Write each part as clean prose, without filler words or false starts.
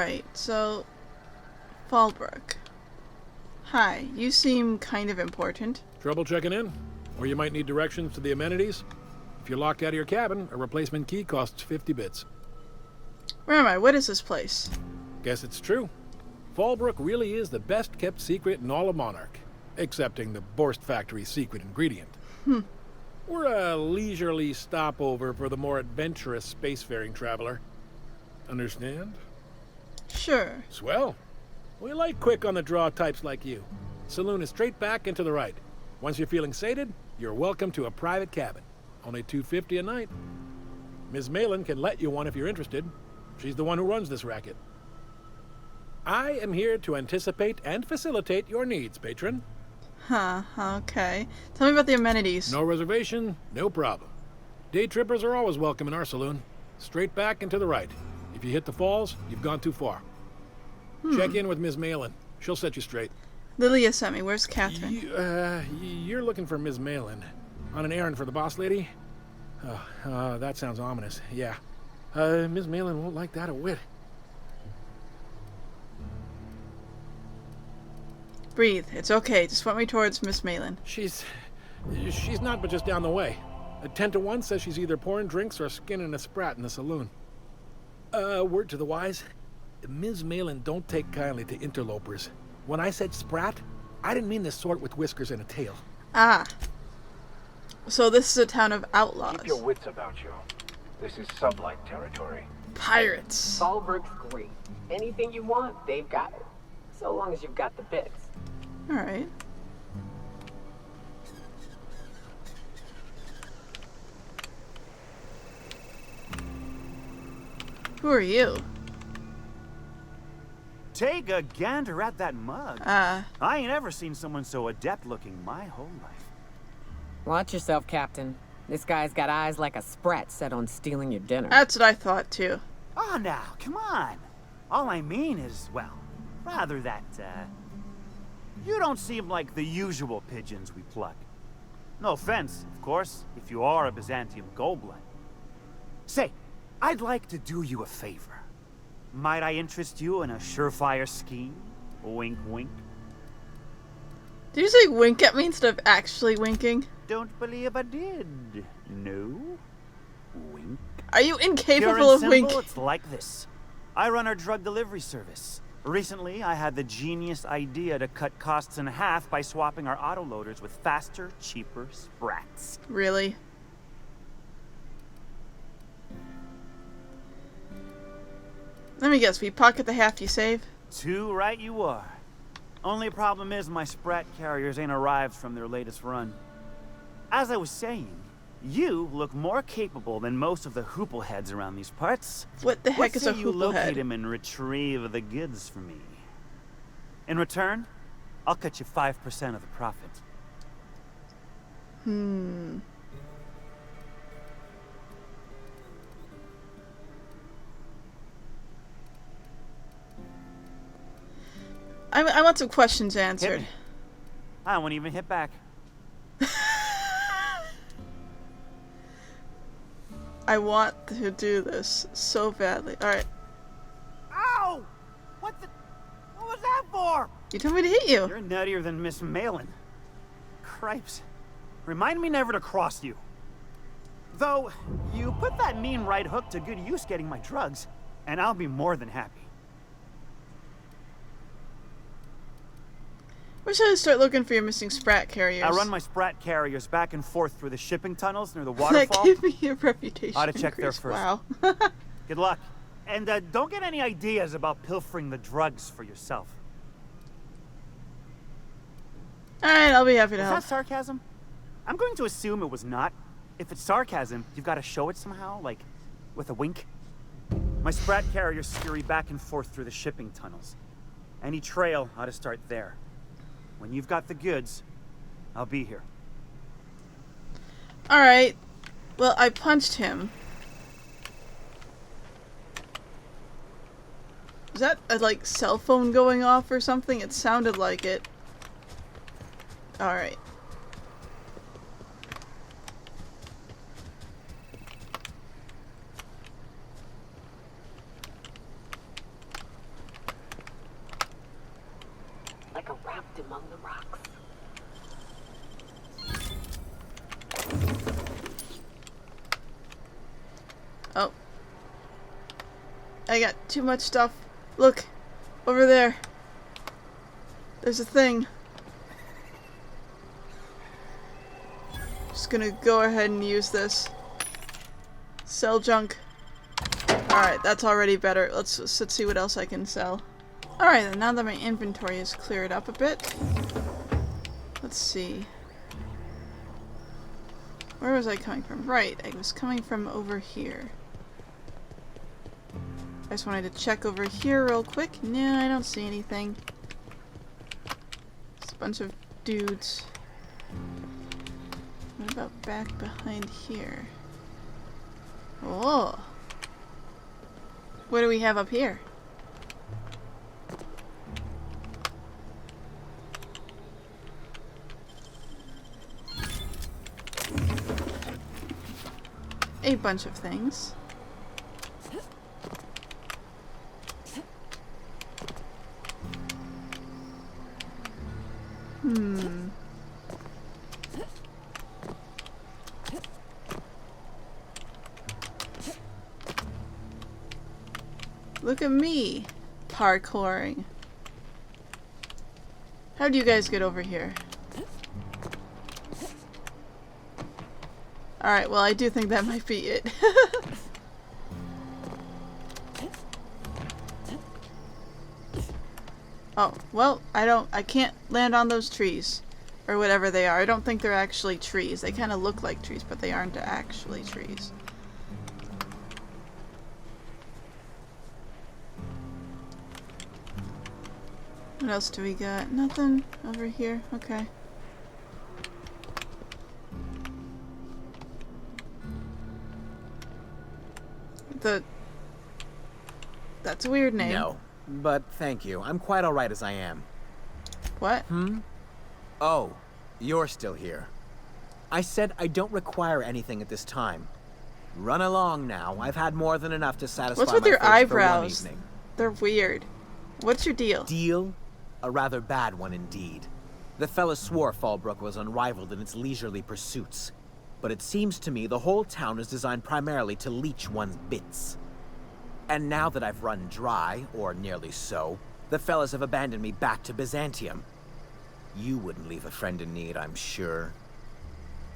Alright, so... Fallbrook. Hi, you seem kind of important. Trouble checking in? Or you might need directions to the amenities? If you're locked out of your cabin, a replacement key costs 50 bits. Where am I? What is this place? Guess it's true. Fallbrook really is the best-kept secret in all of Monarch, excepting the Borst Factory's secret ingredient. We're a leisurely stopover for the more adventurous spacefaring traveler. Understand? Sure. Swell. We like quick-on-the-draw types like you. Saloon is straight back and to the right. Once you're feeling sated, you're welcome to a private cabin. Only $250 a night. Ms. Malin can let you one if you're interested. She's the one who runs this racket. I am here to anticipate and facilitate your needs, patron. Huh, okay. Tell me about the amenities. No reservation, no problem. Day trippers are always welcome in our saloon. Straight back and to the right. If you hit the falls, you've gone too far. Check in with Ms. Malin. She'll set you straight. Lilia sent me. Where's Catherine? You're looking for Ms. Malin. On an errand for the boss lady? That sounds ominous. Yeah. Ms. Malin won't like that a whit. Breathe. It's okay. Just point me towards Miss Malin. She's not but just down the way. A 10 to 1 says she's either pouring drinks or skinning a sprat in the saloon. Word to the wise. Ms. Malin don't take kindly to interlopers. When I said sprat, I didn't mean the sort with whiskers and a tail. Ah. So this is a town of outlaws. Keep your wits about you. This is sublight territory. Pirates. Fallbrook's great. Anything you want, they've got it. So long as you've got the bits. Alright. Who are you? Take a gander at that mug. I ain't ever seen someone so adept-looking my whole life. Watch yourself, Captain. This guy's got eyes like a sprat set on stealing your dinner. That's what I thought, too. Oh, now, come on. All I mean is, well, rather that, you don't seem like the usual pigeons we pluck. No offense, of course, if you are a Byzantium goldblood. Say, I'd like to do you a favor. Might I interest you in a surefire scheme? Wink, wink. Did you say wink at me instead of actually winking? Don't believe I did. No? Wink. Are you Pure incapable and of simple, winking? it's like this. I run our drug delivery service. Recently, I had the genius idea to cut costs in half by swapping our autoloaders with faster, cheaper sprats. Really? Let me guess, we pocket the half you save? Too right you are. Only problem is my sprat carriers ain't arrived from their latest run. As I was saying, you look more capable than most of the hoople heads around these parts. What the heck is a Let's say you hoople locate head? him and retrieve the goods for me. In return, I'll cut you 5% of the profit. I want some questions Hit answered. me. I won't even hit back. I want to do this so badly. Alright. Ow! What was that for? You told me to hit you. You're nuttier than Miss Malin. Cripes. Remind me never to cross you. Though, you put that mean right hook to good use getting my drugs, and I'll be more than happy. Where should I start looking for your missing sprat carriers? I run my sprat carriers back and forth through the shipping tunnels near the That waterfall. gave me a reputation Ought to check there increase. first. Wow. Good luck. And don't get any ideas about pilfering the drugs for yourself. Alright, I'll be happy to Was help. that sarcasm? I'm going to assume it was not. If it's sarcasm, you've got to show it somehow, like with a wink. My sprat carriers scurry back and forth through the shipping tunnels. Any trail ought to start there. When you've got the goods, I'll be here. Alright. Well, I punched him. Is that a, like, cell phone going off or something? It sounded like it. Alright. lurked among the rocks. Oh. I got too much stuff. Look. Over there. There's a thing. Just gonna go ahead and use this. Sell junk. Alright, that's already better. Let's see what else I can sell. Alright, then now that my inventory is cleared up a bit. Let's see. Where was I coming from? Right, I was coming from over here. I just wanted to check over here real quick. No, I don't see anything. It's a bunch of dudes. What about back behind here? Oh! What do we have up here? A bunch of things. Look at me, parkouring. How do you guys get over here? Alright, well I do think that might be it. Oh, well, I can't land on those trees. Or whatever they are. I don't think they're actually trees. They kind of look like trees, but they aren't actually trees. What else do we got? Nothing over here? Okay. That's a weird name. No, but thank you. I'm quite alright as I am. What? Oh, you're still here. I said I don't require anything at this time. Run along now. I've had more than enough to satisfy What's with my your thirst for one eyebrows? evening. They're weird. What's your deal? Deal? A rather bad one indeed. The fella swore Fallbrook was unrivaled in its leisurely pursuits. But it seems to me the whole town is designed primarily to leech one's bits. And now that I've run dry, or nearly so, the fellas have abandoned me back to Byzantium. You wouldn't leave a friend in need, I'm sure.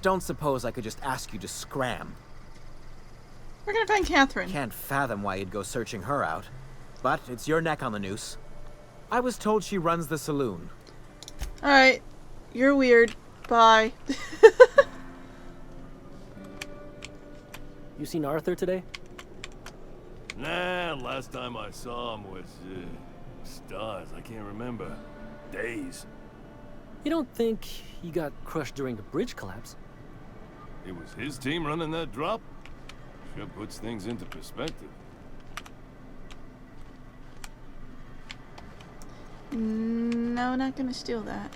Don't suppose I could just ask you to scram. We're gonna find Catherine. Can't fathom why you'd go searching her out. But it's your neck on the noose. I was told she runs the saloon. Alright. You're weird. Bye. You seen Arthur today? Nah, last time I saw him was, stars, I can't remember. Days. You don't think he got crushed during the bridge collapse? It was his team running that drop? Sure puts things into perspective. No, not gonna steal that.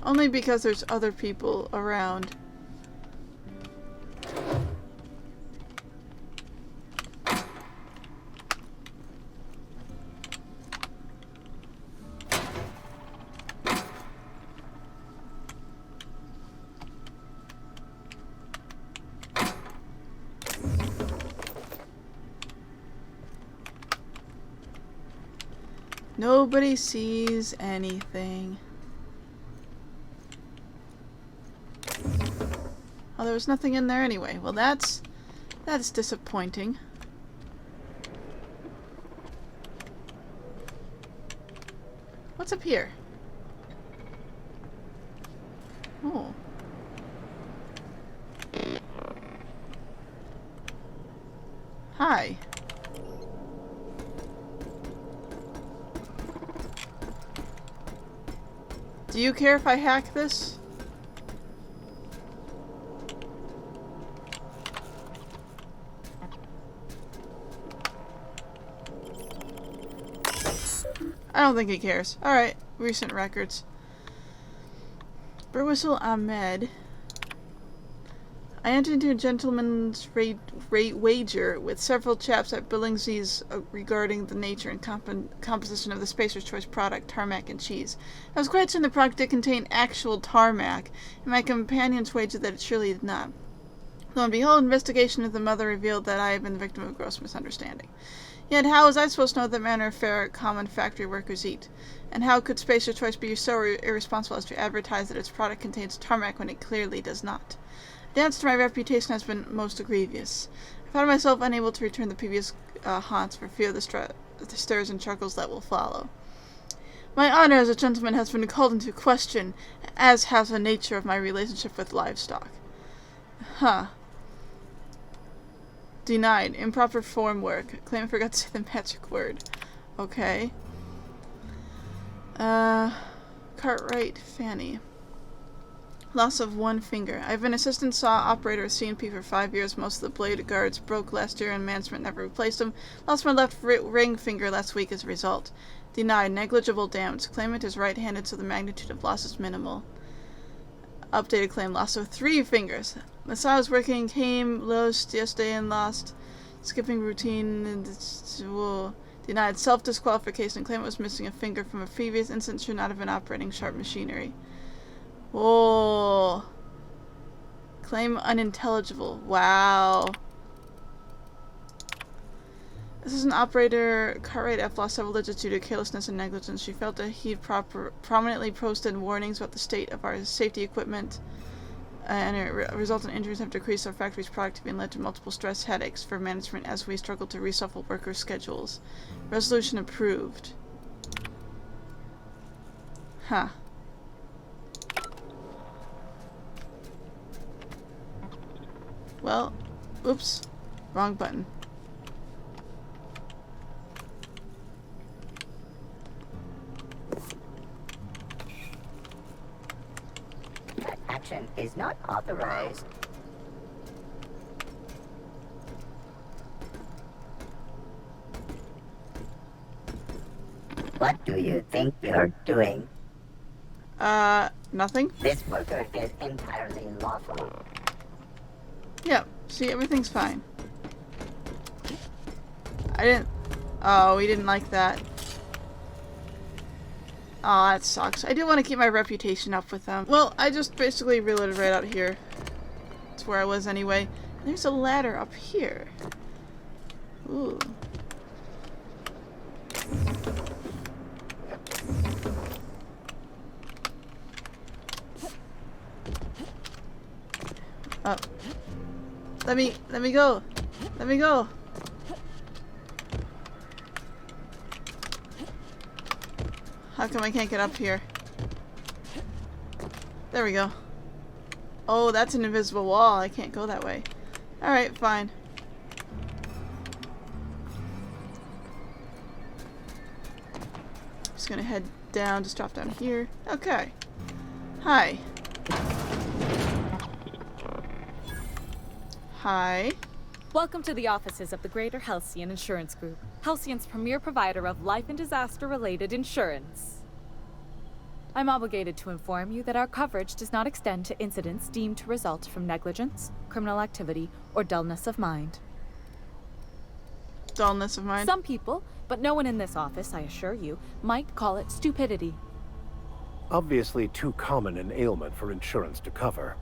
Only because there's other people around. Nobody sees anything. Oh, there was nothing in there anyway. Well, that's disappointing. What's up here? Oh. Hi. Do you care if I hack this? I don't think he cares. Alright, recent records. Burwhistle Ahmed. I entered into a gentleman's rate wager with several chaps at Billingsley's regarding the nature and composition of the Spacer's Choice product, tarmac and cheese. I was quite certain the product did contain actual tarmac, and my companions wagered that it surely did not. Lo and behold, investigation of the mother revealed that I had been the victim of a gross misunderstanding. Yet how was I supposed to know that manner of fare common factory workers eat? And how could Spacer's Choice be so irresponsible as to advertise that its product contains tarmac when it clearly does not? The damage to my reputation has been most grievous. I found myself unable to return the previous haunts for fear of the stirs and chuckles that will follow. My honor as a gentleman has been called into question, as has the nature of my relationship with livestock. Huh. Denied. Improper form work. Claimant forgot to say the magic word. Okay. Cartwright Fanny. Loss of one finger. I've been assistant saw operator at C&P for 5 years. Most of the blade guards broke last year and management never replaced them. Lost my left ring finger last week as a result. Denied. Negligible damage. Claimant is right-handed, so the magnitude of loss is minimal. Updated claim. Loss of 3 fingers. Messiah was working, came, lost yesterday and lost. Skipping routine. Denied. Self-disqualification. Claimant was missing a finger from a previous incident. Should not have been operating sharp machinery. Oh. Claim unintelligible. Wow. This is an operator. Cartwright F lost several digits due to carelessness and negligence. She failed to heed prominently posted warnings about the state of our safety equipment, and it resulted in injuries have decreased our factory's productivity and led to multiple stress headaches for management as we struggle to reshuffle worker schedules. Resolution approved. Huh. Well, oops, wrong button. That action is not authorized. What do you think you're doing? Nothing? This worker is entirely lawful. Yep, see, everything's fine. Oh, we didn't like that. Oh, that sucks. I do want to keep my reputation up with them. Well, I just basically reloaded right out here. That's where I was anyway. And there's a ladder up here. Ooh. Oh. Let me go. Let me go. How come I can't get up here? There we go. Oh, that's an invisible wall. I can't go that way. Alright, fine. Just gonna head down, just drop down here. Okay. Hi. Hi. Welcome to the offices of the Greater Halcyon Insurance Group, Halcyon's premier provider of life and disaster-related insurance. I'm obligated to inform you that our coverage does not extend to incidents deemed to result from negligence, criminal activity, or dullness of mind. Dullness of mind? Some people, but no one in this office, I assure you, might call it stupidity. Obviously too common an ailment for insurance to cover.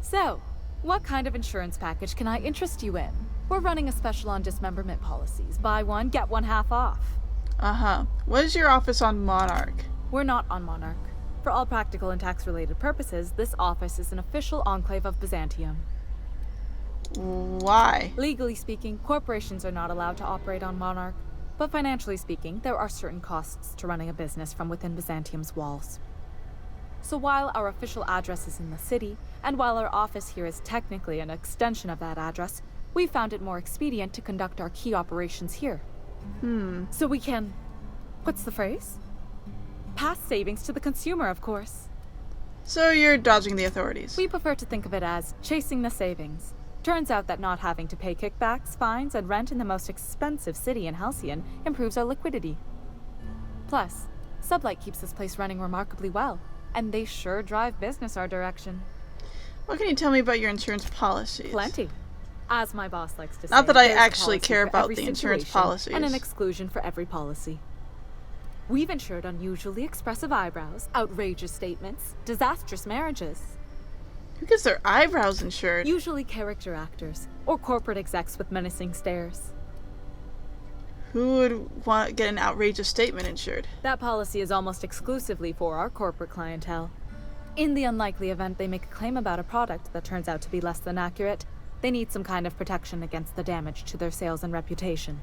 So, what kind of insurance package can I interest you in? We're running a special on dismemberment policies. Buy one, get one half off. Uh-huh. What is your office on Monarch? We're not on Monarch. For all practical and tax-related purposes, this office is an official enclave of Byzantium. Why? Legally speaking, corporations are not allowed to operate on Monarch. But financially speaking, there are certain costs to running a business from within Byzantium's walls. So while our official address is in the city, and while our office here is technically an extension of that address, we found it more expedient to conduct our key operations here. So we can... what's the phrase? Pass savings to the consumer, of course. So you're dodging the authorities. We prefer to think of it as chasing the savings. Turns out that not having to pay kickbacks, fines, and rent in the most expensive city in Halcyon improves our liquidity. Plus, Sublight keeps this place running remarkably well, and they sure drive business our direction. What can you tell me about your insurance policies? Plenty. As my boss likes to say, Not that I there's a actually policy care for about every the insurance situation policies. and an exclusion for every policy. We've insured unusually expressive eyebrows, outrageous statements, disastrous marriages. Who gets their eyebrows insured? Usually character actors, or corporate execs with menacing stares. Who would want to get an outrageous statement insured? That policy is almost exclusively for our corporate clientele. In the unlikely event they make a claim about a product that turns out to be less than accurate, they need some kind of protection against the damage to their sales and reputation.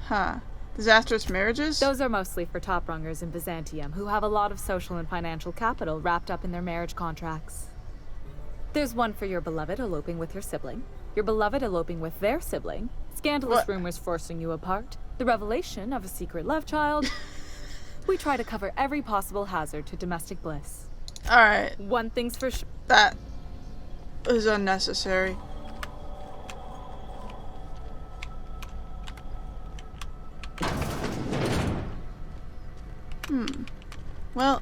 Huh. Disastrous marriages? Those are mostly for top rungers in Byzantium who have a lot of social and financial capital wrapped up in their marriage contracts. There's one for your beloved eloping with your sibling, your beloved eloping with their sibling, scandalous rumors forcing you apart, the revelation of a secret love child. We try to cover every possible hazard to domestic bliss. Alright. One thing's for sure. That was unnecessary. Well,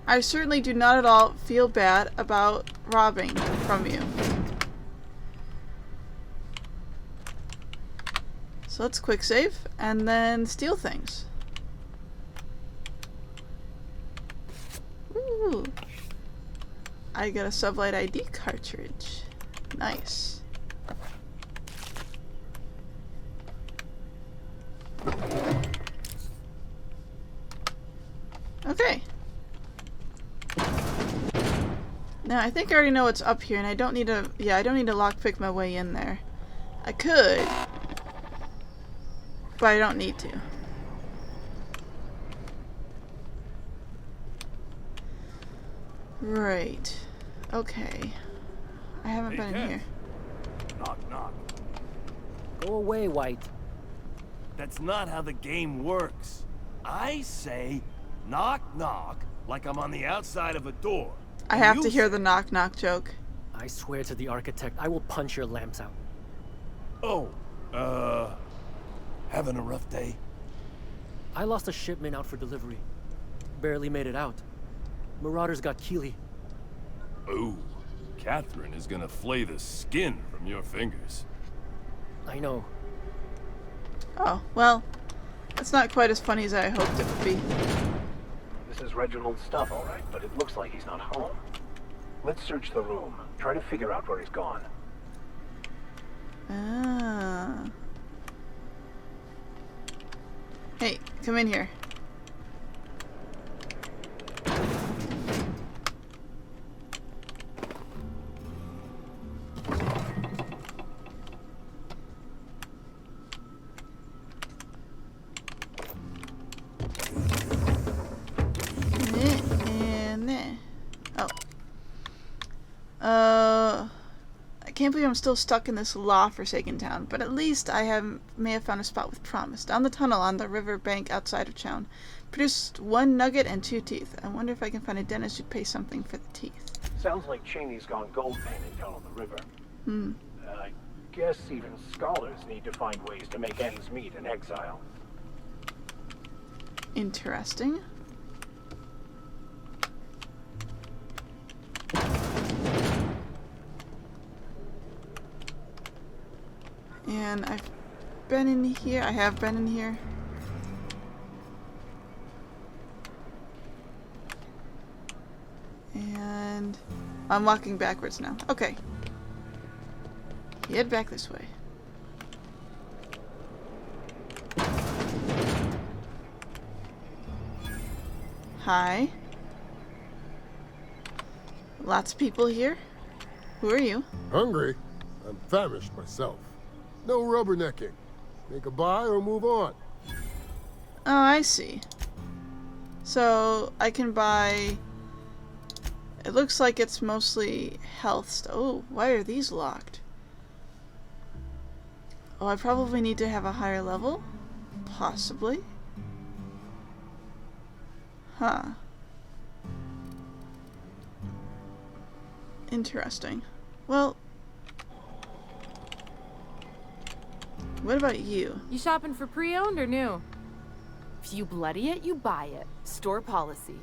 I certainly do not at all feel bad about robbing from you. So let's quick save and then steal things. Ooh. I got a Sublight ID cartridge. Nice. Okay. Now I think I already know what's up here, and I don't need to. Yeah, I don't need to lockpick my way in there. I could, but I don't need to. Right. Okay. I haven't been in here. Knock, knock. Go away, White. That's not how the game works. I say knock, knock, like I'm on the outside of a door. I have to hear the knock knock joke. I swear to the architect, I will punch your lamps out. Oh, having a rough day? I lost a shipment out for delivery. Barely made it out. Marauders got Keely. Oh, Catherine is gonna flay the skin from your fingers. I know. Oh, well, it's not quite as funny as I hoped it would be. This is Reginald's stuff, all right, but it looks like he's not home. Let's search the room. Try to figure out where he's gone. Ah. Hey, come in here. I can't believe I'm still stuck in this law-forsaken town, but at least I may have found a spot with promise. Down the tunnel on the river bank outside of town. Produced 1 nugget and 2 teeth. I wonder if I can find a dentist who'd pay something for the teeth. Sounds like Cheney's gone gold panning down on the river. I guess even scholars need to find ways to make ends meet in exile. Interesting. And I've been in here. I have been in here. And I'm walking backwards now. Okay. Head back this way. Hi. Lots of people here. Who are you? Hungry? I'm famished myself. No rubbernecking. Make a buy or move on. Oh, I see. So, I can buy... It looks like it's mostly health stuff. Oh, why are these locked? Oh, I probably need to have a higher level? Possibly. Huh. Interesting. Well... What about you? You shopping for pre-owned or new? If you bloody it, you buy it. Store policy.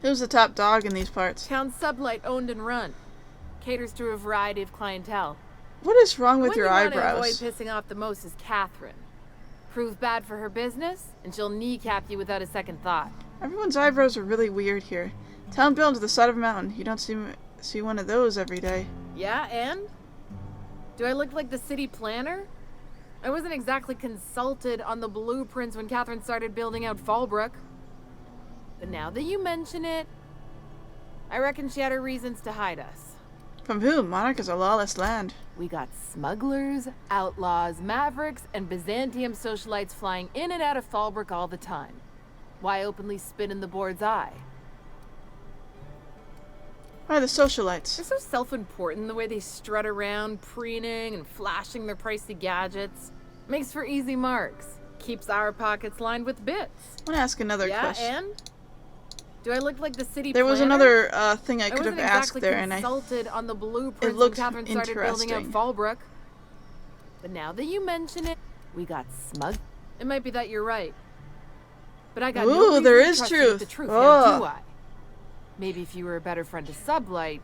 Who's the top dog in these parts? Town Sublight owned and run. Caters to a variety of clientele. What is wrong with What your you eyebrows? want to avoid pissing off the most is Catherine. Prove bad for her business, and she'll kneecap you without a second thought. Everyone's eyebrows are really weird here. Town built to the side of a mountain. You don't see one of those every day. Yeah, and? Do I look like the city planner? I wasn't exactly consulted on the blueprints when Catherine started building out Fallbrook. But now that you mention it, I reckon she had her reasons to hide us. From whom? Monarch is a lawless land. We got smugglers, outlaws, mavericks, and Byzantium socialites flying in and out of Fallbrook all the time. Why openly spit in the board's eye? Why the socialites? They're so self-important the way they strut around, preening and flashing their pricey gadgets. Makes for easy marks. Keeps our pockets lined with bits. I want to ask another question. Yeah, and? Do I look like the city There planner? was another thing I could have asked exactly there, and consulted on the blueprints it looked when Catherine started building out interesting. Fallbrook. But now that you mention it, we got smug. It might be that you're right. But I got no Ooh, reason there to is trust you with truth. the truth, Oh. now do I? Maybe if you were a better friend to Sublight.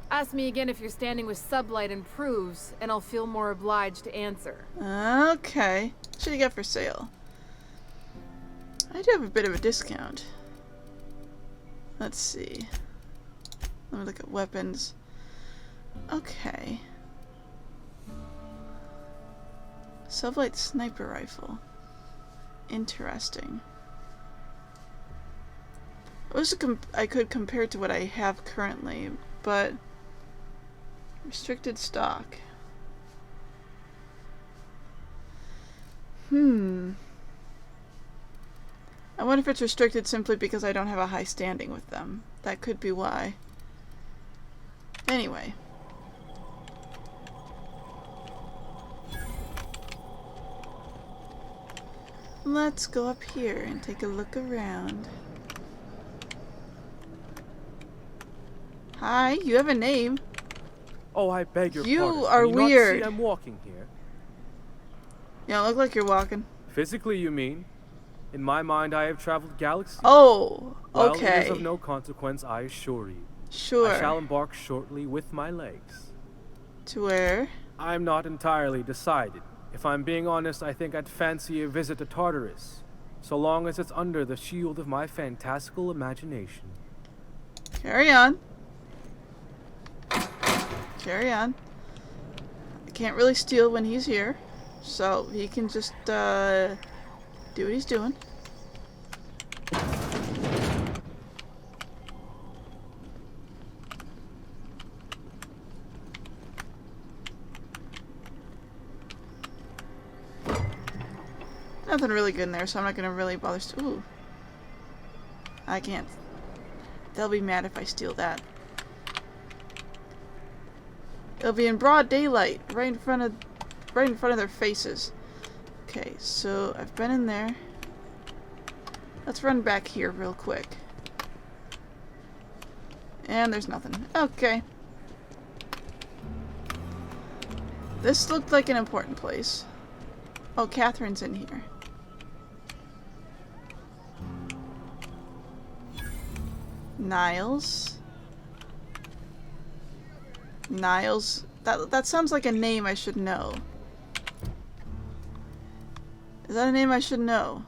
Ask me again if you're standing with Sublight and proves, and I'll feel more obliged to answer. Okay. What should you get for sale? I do have a bit of a discount. Let's see. Let me look at weapons. Okay. Sublight sniper rifle. Interesting. I could compare it to what I have currently, but restricted stock. I wonder if it's restricted simply because I don't have a high standing with them. That could be why. Anyway. Let's go up here and take a look around. Hi, you have a name. Oh, I beg your You pardon. are Can you weird. Not see I'm walking here. You don't look like you're walking. Physically, you mean? In my mind, I have traveled galaxies. Oh, Well, okay. it is of no consequence, I assure you. Sure. I shall embark shortly with my legs. To where? I'm not entirely decided. If I'm being honest, I think I'd fancy a visit to Tartarus, so long as it's under the shield of my fantastical imagination. Carry on. Carry on. I can't really steal when he's here, so he can just do what he's doing. Nothing really good in there, so I'm not gonna really bother. Ooh. I can't. They'll be mad if I steal that. It'll be in broad daylight, right in front of their faces. Okay, so I've been in there. Let's run back here real quick. And there's nothing. Okay. This looked like an important place. Oh, Catherine's in here. Niles. Niles. That sounds like a name I should know. Is that a name I should know?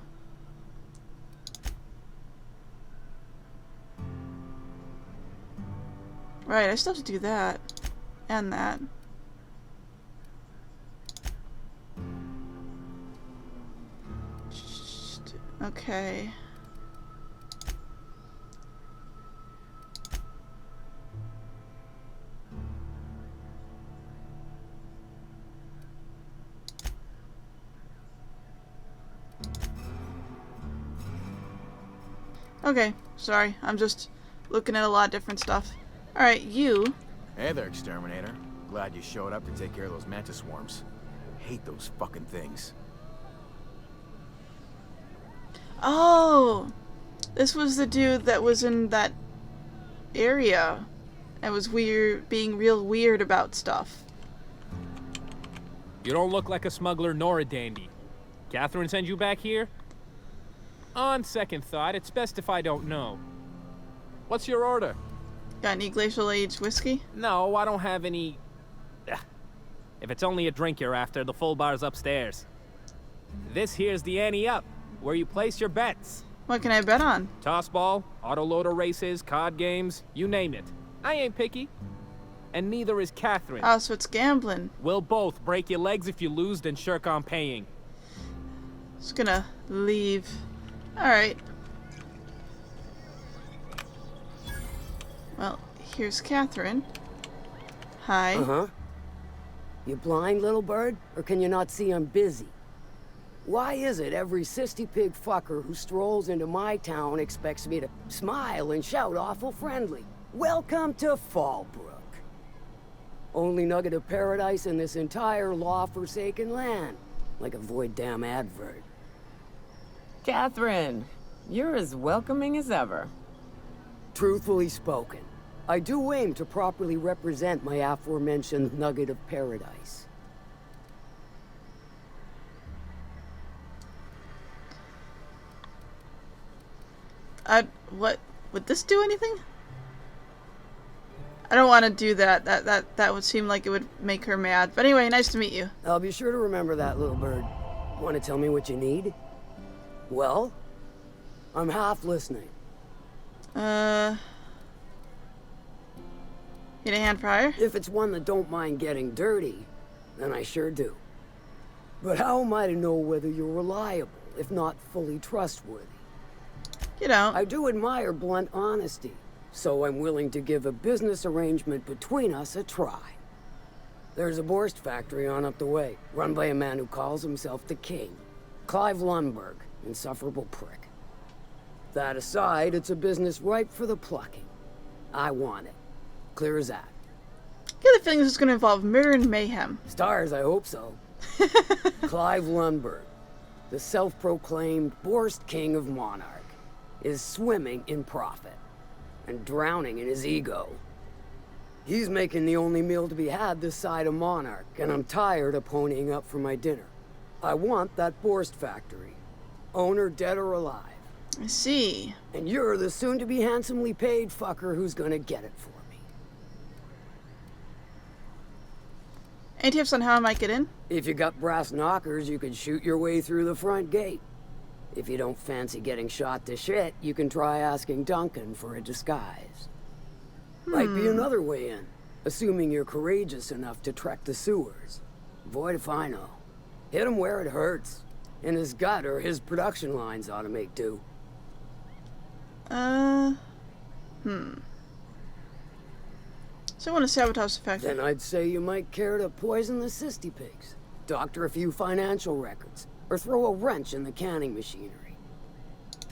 Right, I still have to do that. And that. Okay. Okay, sorry. I'm just looking at a lot of different stuff. Alright, you. Hey there, Exterminator. Glad you showed up to take care of those mantis swarms. Hate those fucking things. Oh! This was the dude that was in that area. And was being real weird about stuff. You don't look like a smuggler nor a dandy. Catherine sent you back here? On second thought, it's best if I don't know. What's your order? Got any glacial age whiskey? No, I don't have any... If it's only a drink you're after, the full bar's upstairs. This here's the ante up, where you place your bets. What can I bet on? Tossball, autoloader races, card games, you name it. I ain't picky. And neither is Catherine. Oh, so it's gambling. We'll both break your legs if you lose, then shirk on paying. Just gonna leave. Alright. Well, here's Catherine. Hi. Uh-huh. You blind, little bird? Or can you not see I'm busy? Why is it every sissy pig fucker who strolls into my town expects me to smile and shout awful friendly? Welcome to Fallbrook. Only nugget of paradise in this entire law-forsaken land. Like a void damn advert. Catherine, you're as welcoming as ever. Truthfully spoken, I do aim to properly represent my aforementioned nugget of paradise. What? Would this do anything? I don't want to do that. That would seem like it would make her mad. But anyway, nice to meet you. I'll be sure to remember that, little bird. Want to tell me what you need? Well, I'm half listening. Need a hand fryer? If it's one that don't mind getting dirty, then I sure do. But how am I to know whether you're reliable, if not fully trustworthy? You know. I do admire blunt honesty, so I'm willing to give a business arrangement between us a try. There's a Borst factory on up the way, run by a man who calls himself the King. Clive Lundberg, insufferable prick. That aside, it's a business ripe for the plucking. I want it. Clear as that. I get the feeling this is going to involve murder and mayhem. Stars, I hope so. Clive Lundberg, the self-proclaimed Borst King of Monarch, is swimming in profit and drowning in his ego. He's making the only meal to be had this side of Monarch, and I'm tired of ponying up for my dinner. I want that Borst factory, owner dead or alive. I see. And you're the soon-to-be handsomely paid fucker who's gonna get it for me. Any tips on how I might get in? If you got brass knockers, you could shoot your way through the front gate. If you don't fancy getting shot to shit, you can try asking Duncan for a disguise. Might be another way in, assuming you're courageous enough to trek the sewers. Void if I know. Hit him where it hurts. In his gut, or his production lines ought to make do. So I want to sabotage the factory. Then I'd say you might care to poison the sissy pigs, doctor a few financial records, or throw a wrench in the canning machinery.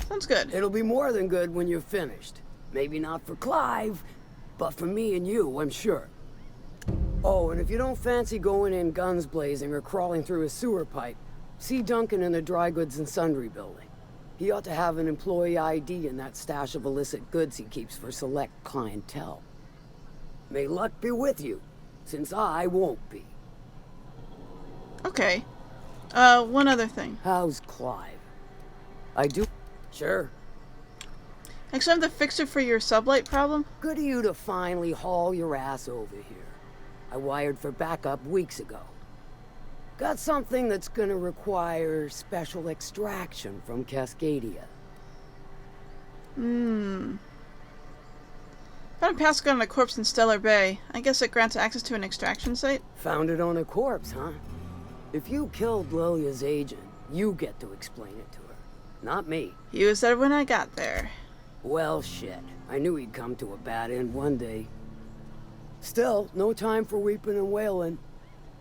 Sounds good. It'll be more than good when you're finished. Maybe not for Clive, but for me and you, I'm sure. Oh, and if you don't fancy going in guns blazing or crawling through a sewer pipe, see Duncan in the dry goods and sundry building. He ought to have an employee ID in that stash of illicit goods he keeps for select clientele. May luck be with you, since I won't be. Okay. One other thing. How's Clive? I do... Sure. Actually, I'm the fixer for your sublight problem. Good of you to finally haul your ass over here. I wired for backup weeks ago. Got something that's gonna require special extraction from Cascadia. Found a passcode on a corpse in Stellar Bay. I guess it grants access to an extraction site? Found it on a corpse, huh? If you killed Lilia's agent, you get to explain it to her. Not me. He was there when I got there. Well, shit. I knew he'd come to a bad end one day. Still, no time for weeping and wailing.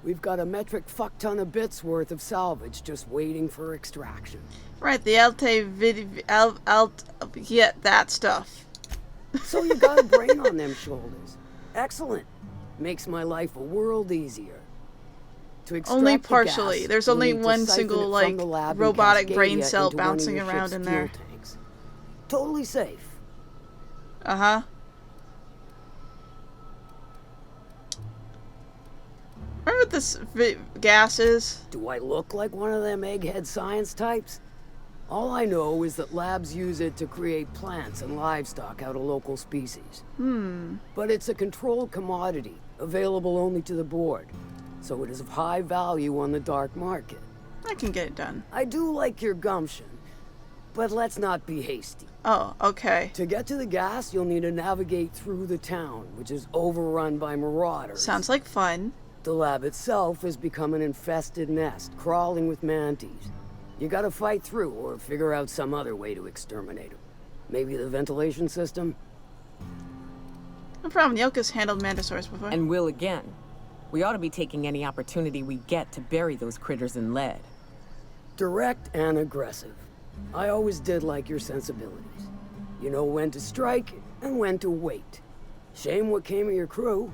We've got a metric fuck-ton of bits worth of salvage just waiting for extraction. Right, the yeah, that stuff. So you got a brain on them shoulders. Excellent. Makes my life a world easier. To extract only the partially. gas, There's you'll only need to one siphon single, it like, from the lab in robotic Cascadia brain cell into one of bouncing your around ship's in fuel there. tanks. Totally safe. Uh-huh. Remember what this gas is? Do I look like one of them egghead science types? All I know is that labs use it to create plants and livestock out of local species. But it's a controlled commodity, available only to the board, so it is of high value on the dark market. I can get it done. I do like your gumption, but let's not be hasty. Oh, okay. To get to the gas, you'll need to navigate through the town, which is overrun by marauders. Sounds like fun. The lab itself has become an infested nest, crawling with mantis. You gotta fight through, or figure out some other way to exterminate them. Maybe the ventilation system? No problem, Yoka's handled mantisaurs before. And will again. We ought to be taking any opportunity we get to bury those critters in lead. Direct and aggressive. I always did like your sensibilities. You know when to strike and when to wait. Shame what came of your crew.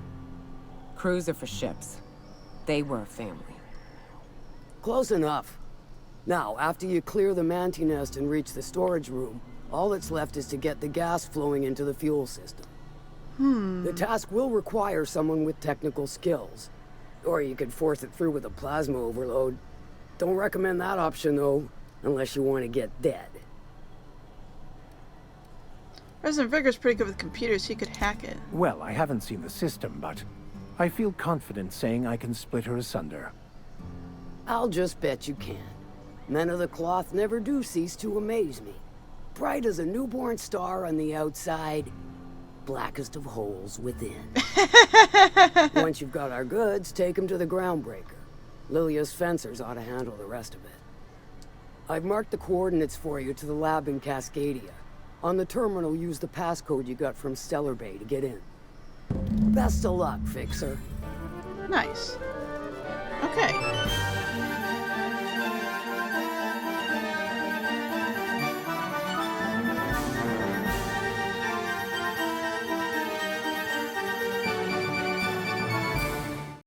Crews are for ships. They were a family. Close enough. Now, after you clear the manti nest and reach the storage room, all that's left is to get the gas flowing into the fuel system. The task will require someone with technical skills. Or you could force it through with a plasma overload. Don't recommend that option, though, unless you want to get dead. Resident Vigor's pretty good with computers, he could hack it. Well, I haven't seen the system, but I feel confident saying I can split her asunder. I'll just bet you can. Men of the cloth never do cease to amaze me. Bright as a newborn star on the outside, blackest of holes within. Once you've got our goods, take them to the groundbreaker. Lilia's fencers ought to handle the rest of it. I've marked the coordinates for you to the lab in Cascadia. On the terminal, use the passcode you got from Stellar Bay to get in. Best of luck, Fixer. Nice. Okay.